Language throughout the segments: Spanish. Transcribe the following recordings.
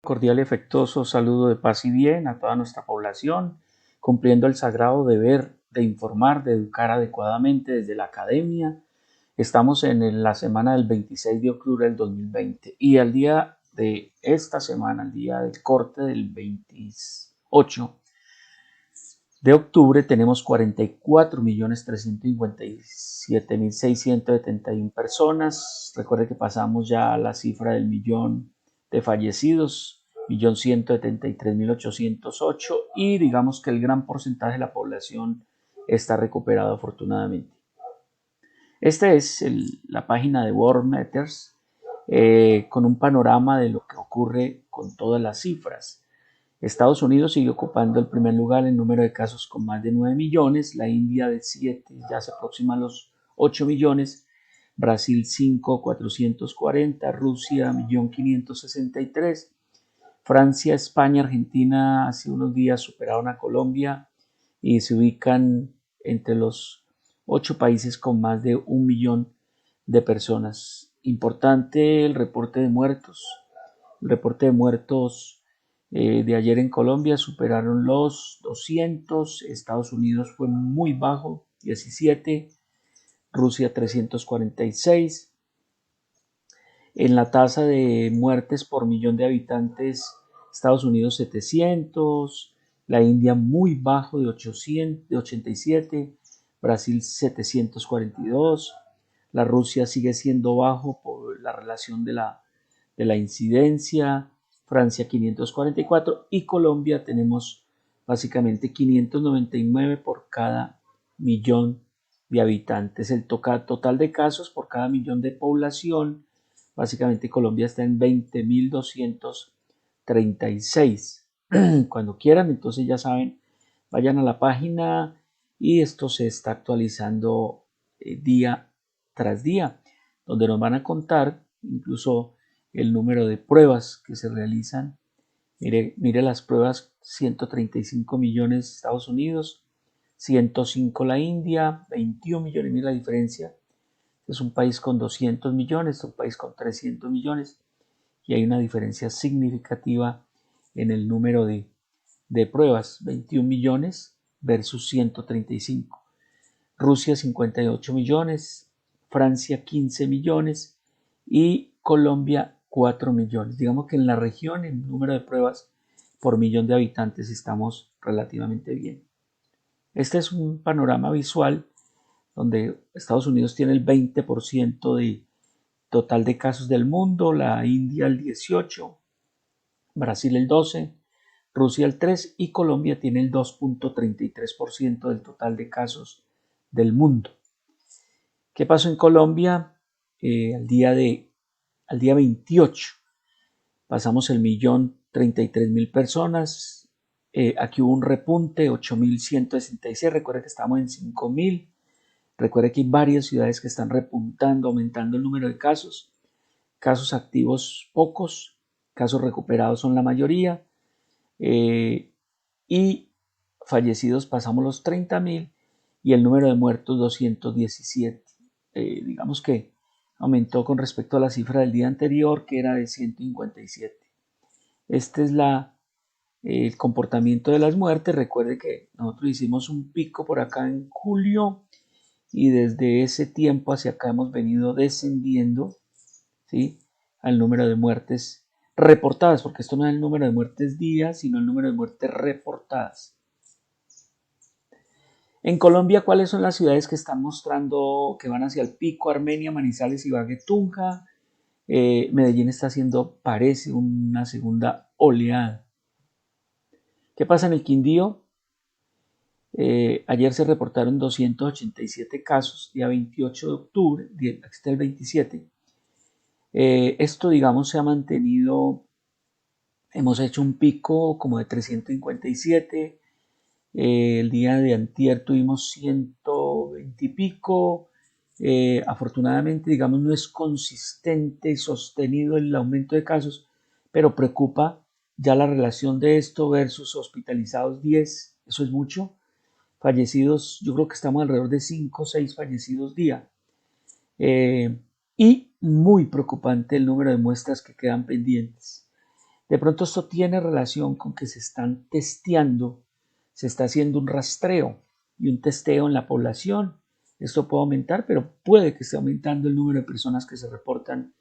Cordial y afectuoso saludo de paz y bien a toda nuestra población, cumpliendo el sagrado deber de informar, de educar adecuadamente desde la academia. Estamos en la semana del 26 de octubre del 2020 y al día de esta semana, al día del corte del 28 de octubre, tenemos 44.357.671 personas. Recuerde que pasamos ya la cifra del millón de fallecidos, 1.173.808, y digamos que el gran porcentaje de la población está recuperado afortunadamente. Esta es la página de World Matters con un panorama de lo que ocurre con todas las cifras. Estados Unidos sigue ocupando el primer lugar en número de casos con más de 9 millones, la India de 7 ya se aproxima a los 8 millones, Brasil 5.440, Rusia 1.563.000, Francia, España, Argentina hace unos días superaron a Colombia y se ubican entre los 8 países con más de 1 millón de personas. Importante el reporte de muertos. El reporte de muertos de ayer en Colombia superaron los 200, Estados Unidos fue muy bajo, 17, Rusia 346. En la tasa de muertes por millón de habitantes, Estados Unidos 700, la India muy bajo de 87, Brasil 742, la Rusia sigue siendo bajo por la relación de la incidencia, Francia 544 y Colombia tenemos básicamente 599 por cada millón de habitantes. El total de casos por cada millón de población, básicamente Colombia está en 20.236. Cuando quieran, entonces ya saben, vayan a la página y esto se está actualizando día tras día, donde nos van a contar incluso el número de pruebas que se realizan. Mire las pruebas: 135 millones Estados Unidos, 105 la India, 21 millones. Mira la diferencia. Es un país con 200 millones, es un país con 300 millones y hay una diferencia significativa en el número de pruebas: 21 millones versus 135. Rusia 58 millones, Francia 15 millones y Colombia 4 millones. Digamos que en la región, en número de pruebas por millón de habitantes, estamos relativamente bien. Este es un panorama visual donde Estados Unidos tiene el 20% de total de casos del mundo, la India el 18%, Brasil el 12%, Rusia el 3% y Colombia tiene el 2.33% del total de casos del mundo. ¿Qué pasó en Colombia? Al día 28 pasamos el 1.033.000 personas. Aquí hubo un repunte, 8.166. Recuerde que estamos en 5.000. Recuerde que hay varias ciudades que están repuntando, aumentando el número de casos. Casos activos pocos, casos recuperados son la mayoría. Y fallecidos pasamos los 30.000 y el número de muertos 217. Digamos que aumentó con respecto a la cifra del día anterior, que era de 157. Este es el comportamiento de las muertes. Recuerde que nosotros hicimos un pico por acá en julio y desde ese tiempo hacia acá hemos venido descendiendo, ¿sí?, al número de muertes reportadas, porque esto no es el número de muertes día, sino el número de muertes reportadas. En Colombia, ¿cuáles son las ciudades que están mostrando que van hacia el pico? Armenia, Manizales, Ibagué, Tunja. Medellín está haciendo, parece, una segunda oleada. ¿Qué pasa en el Quindío? Ayer se reportaron 287 casos, día 28 de octubre, hasta el 27. Esto, digamos, se ha mantenido. Hemos hecho un pico como de 357. El día de antier tuvimos 120 y pico. Afortunadamente, digamos, no es consistente y sostenido el aumento de casos, pero preocupa ya la relación de esto versus hospitalizados 10. Eso es mucho. Fallecidos, yo creo que estamos alrededor de 5 o 6 fallecidos día. Y muy preocupante el número de muestras que quedan pendientes. De pronto esto tiene relación con que se están testeando, se está haciendo un rastreo y un testeo en la población. Esto puede aumentar, pero puede que esté aumentando el número de personas que se reportan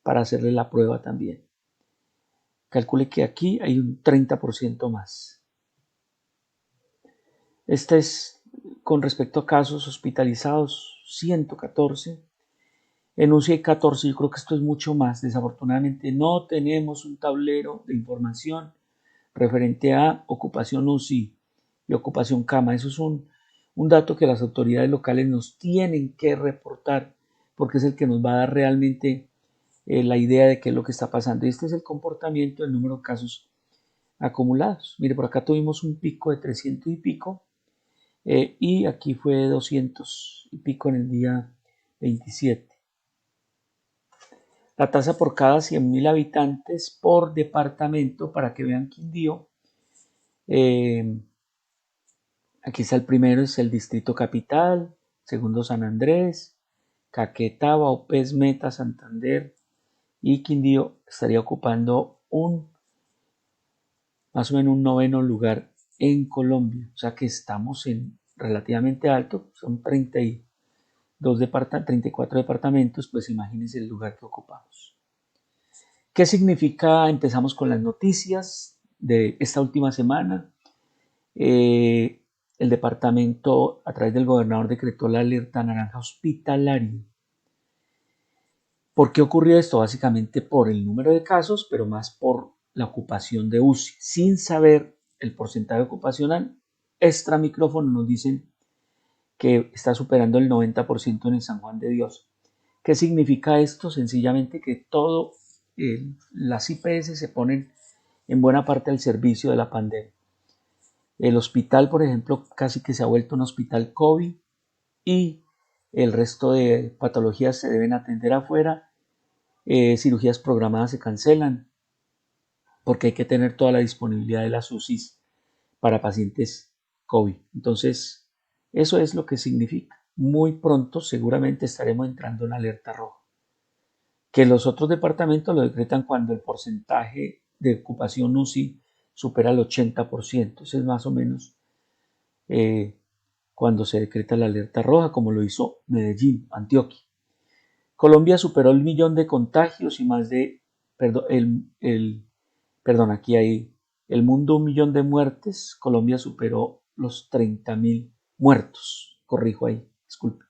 para hacerle la prueba también. Calcule que aquí hay un 30% más. Este es con respecto a casos hospitalizados, 114. En UCI hay 14, yo creo que esto es mucho más. Desafortunadamente no tenemos un tablero de información referente a ocupación UCI y ocupación cama. Eso es un dato que las autoridades locales nos tienen que reportar porque es el que nos va a dar realmente la idea de qué es lo que está pasando. Y este es el comportamiento del número de casos acumulados. Mire, por acá tuvimos un pico de 300 y pico y aquí fue 200 y pico en el día 27. La tasa por cada 100.000 habitantes por departamento, para que vean Quindío. Aquí está el primero, es el Distrito Capital, segundo San Andrés, Caquetá, Vaupés, Meta, Santander y Quindío estaría ocupando más o menos un noveno lugar en Colombia. O sea que estamos en relativamente alto, son 34 departamentos, pues imagínense el lugar que ocupamos. ¿Qué significa? Empezamos con las noticias de esta última semana. El departamento, a través del gobernador, decretó la alerta naranja hospitalaria. ¿Por qué ocurrió esto? Básicamente por el número de casos, pero más por la ocupación de UCI. Sin saber el porcentaje ocupacional, extra micrófono nos dicen que está superando el 90% en el San Juan de Dios. ¿Qué significa esto? Sencillamente que todo las IPS se ponen en buena parte al servicio de la pandemia. El hospital, por ejemplo, casi que se ha vuelto un hospital COVID y el resto de patologías se deben atender afuera. Cirugías programadas se cancelan porque hay que tener toda la disponibilidad de las UCIs para pacientes COVID. Entonces, eso es lo que significa. Muy pronto seguramente estaremos entrando en alerta roja. Que los otros departamentos lo decretan cuando el porcentaje de ocupación UCI supera el 80%. Eso es más o menos cuando se decreta la alerta roja, como lo hizo Medellín, Antioquia. Colombia superó el 1.000.000 de contagios y más de, aquí hay el mundo 1.000.000 de muertes. Colombia superó los 30.000 muertos. Corrijo ahí, disculpe.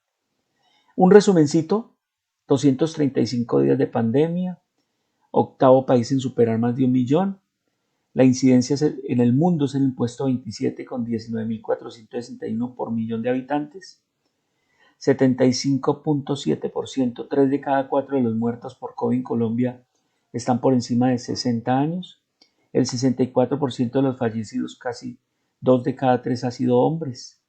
Un resumencito, 235 días de pandemia, octavo país en superar más de 1.000.000. La incidencia en el mundo es en el puesto 27 con 19.461 por millón de habitantes. 75.7%, 3 de cada 4 de los muertos por COVID en Colombia están por encima de 60 años. El 64% de los fallecidos, casi 2 de cada 3 ha sido hombres.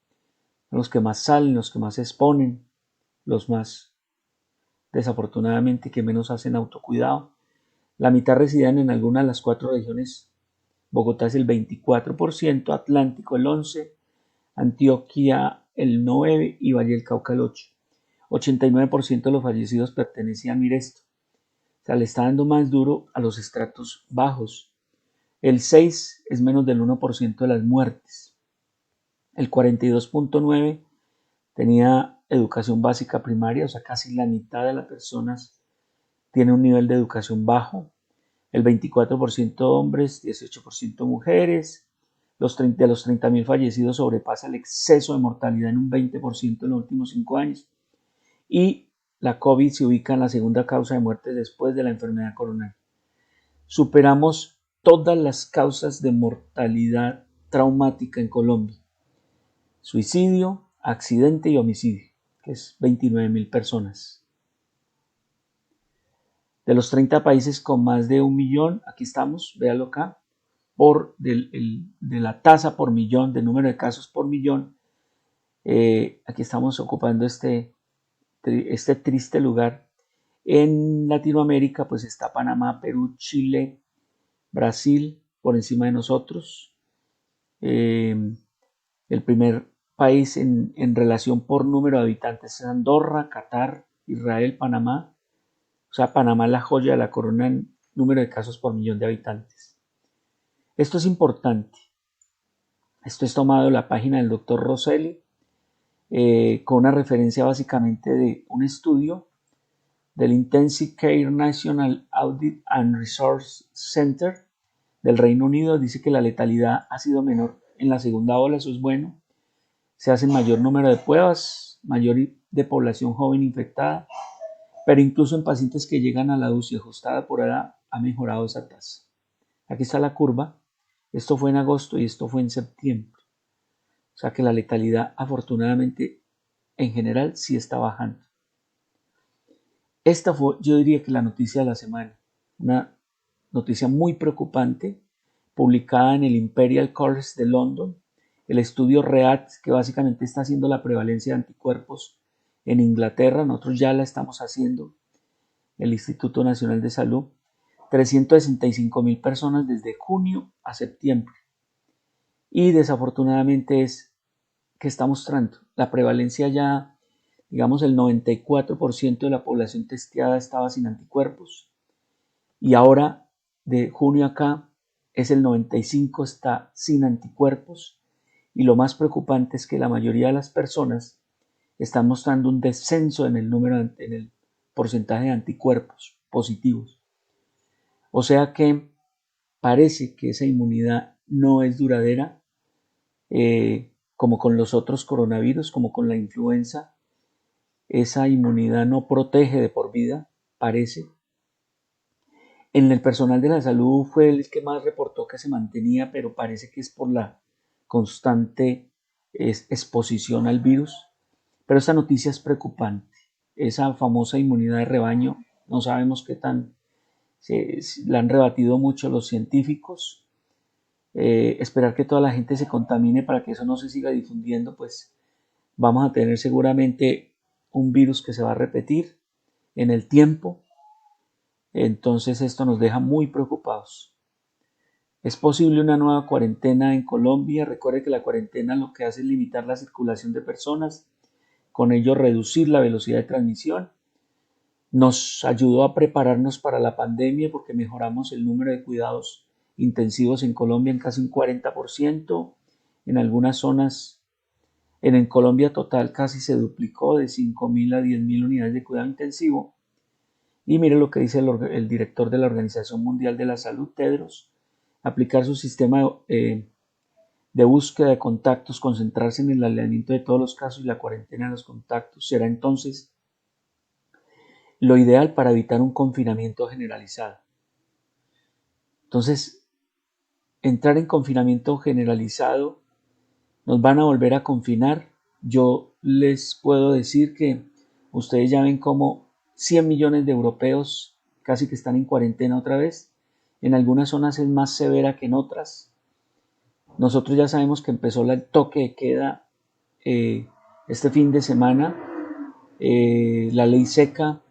Los que más salen, los que más se exponen, los más desafortunadamente que menos hacen autocuidado. La mitad residen en alguna de las 4 regiones. Bogotá es el 24%, Atlántico el 11%, Antioquia el 9% y Valle del Cauca el 8%. 89% de los fallecidos pertenecían, mire esto, o sea, le está dando más duro a los estratos bajos. El 6% es menos del 1% de las muertes. El 42.9% tenía educación básica primaria, o sea, casi la mitad de las personas tiene un nivel de educación bajo. El 24% hombres, 18% mujeres. De los 30.000 fallecidos sobrepasa el exceso de mortalidad en un 20% en los últimos 5 años. Y la COVID se ubica en la segunda causa de muerte después de la enfermedad coronaria. Superamos todas las causas de mortalidad traumática en Colombia. Suicidio, accidente y homicidio, que es 29.000 personas. De los 30 países con más de 1.000.000, aquí estamos, véalo acá, de la tasa por millón, del número de casos por millón, aquí estamos ocupando este triste lugar. En Latinoamérica pues está Panamá, Perú, Chile, Brasil por encima de nosotros. El primer país en relación por número de habitantes es Andorra, Qatar, Israel, Panamá. O sea, Panamá es la joya de la corona en número de casos por millón de habitantes. Esto es importante. Esto es tomado de la página del doctor Rosselli, con una referencia básicamente de un estudio del Intensive Care National Audit and Resource Center del Reino Unido. Dice que la letalidad ha sido menor en la segunda ola, eso es bueno. Se hacen mayor número de pruebas, mayor de población joven infectada, pero incluso en pacientes que llegan a la UCI ajustada por edad ha mejorado esa tasa. Aquí está la curva. Esto fue en agosto y esto fue en septiembre. O sea que la letalidad afortunadamente en general sí está bajando. Esta fue, yo diría que la noticia de la semana. Una noticia muy preocupante publicada en el Imperial College de London, el estudio REACT, que básicamente está haciendo la prevalencia de anticuerpos en Inglaterra. Nosotros ya la estamos haciendo, el Instituto Nacional de Salud. 365.000 personas desde junio a septiembre. Y desafortunadamente es que está mostrando la prevalencia ya, digamos, el 94% de la población testeada estaba sin anticuerpos. Y ahora, de junio acá, es el 95% está sin anticuerpos. Y lo más preocupante es que la mayoría de las personas están mostrando un descenso en el número, en el porcentaje de anticuerpos positivos. O sea que parece que esa inmunidad no es duradera, como con los otros coronavirus, como con la influenza. Esa inmunidad no protege de por vida, parece. En el personal de la salud fue el que más reportó que se mantenía, pero parece que es por la constante exposición al virus. Pero esta noticia es preocupante. Esa famosa inmunidad de rebaño, no sabemos qué tan la han rebatido mucho los científicos. Esperar que toda la gente se contamine para que eso no se siga difundiendo, pues vamos a tener seguramente un virus que se va a repetir en el tiempo. Entonces esto nos deja muy preocupados. ¿Es posible una nueva cuarentena en Colombia? Recuerde que la cuarentena lo que hace es limitar la circulación de personas, con ello reducir la velocidad de transmisión. Nos ayudó a prepararnos para la pandemia porque mejoramos el número de cuidados intensivos en Colombia en casi un 40%. En algunas zonas, en Colombia total casi se duplicó de 5.000 a 10.000 unidades de cuidado intensivo. Y mire lo que dice el director de la Organización Mundial de la Salud, Tedros: aplicar su sistema de búsqueda de contactos, concentrarse en el aislamiento de todos los casos y la cuarentena de los contactos será entonces lo ideal para evitar un confinamiento generalizado. Entonces, entrar en confinamiento generalizado, nos van a volver a confinar. Yo les puedo decir que ustedes ya ven como 100 millones de europeos casi que están en cuarentena otra vez. En algunas zonas es más severa que en otras. Nosotros ya sabemos que empezó el toque de queda este fin de semana, la ley seca,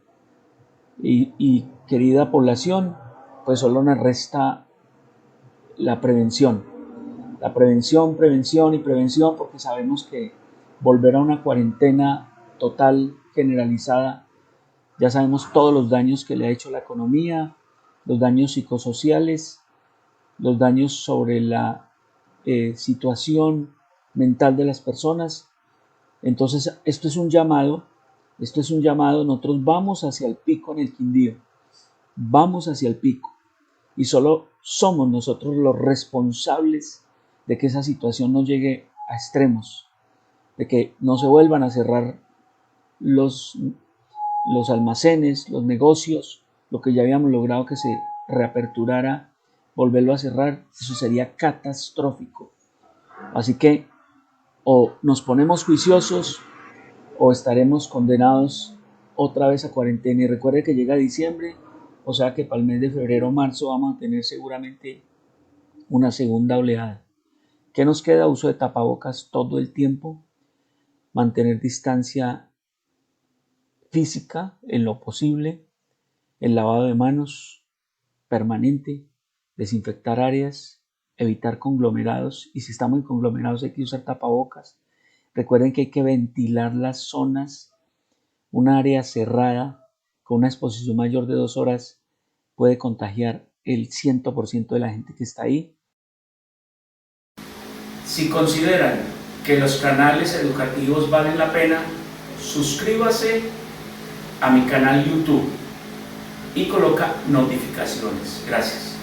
y querida población, pues solo nos resta la prevención. La prevención, prevención y prevención, porque sabemos que volver a una cuarentena total, generalizada, ya sabemos todos los daños que le ha hecho la economía, los daños psicosociales, los daños sobre la situación mental de las personas. Entonces, esto es un llamado, nosotros vamos hacia el pico en el Quindío, vamos hacia el pico, y solo somos nosotros los responsables de que esa situación no llegue a extremos, de que no se vuelvan a cerrar los almacenes, los negocios, lo que ya habíamos logrado que se reaperturara, volverlo a cerrar, eso sería catastrófico. Así que o nos ponemos juiciosos o estaremos condenados otra vez a cuarentena. Y recuerde que llega diciembre, o sea que para el mes de febrero o marzo vamos a tener seguramente una segunda oleada. ¿Qué nos queda? Uso de tapabocas todo el tiempo, mantener distancia física en lo posible, el lavado de manos permanente, desinfectar áreas, evitar conglomerados, y si estamos en conglomerados hay que usar tapabocas. Recuerden que hay que ventilar las zonas. Un área cerrada con una exposición mayor de 2 horas puede contagiar el 100% de la gente que está ahí. Si consideran que los canales educativos valen la pena, suscríbase a mi canal YouTube y coloca notificaciones. Gracias.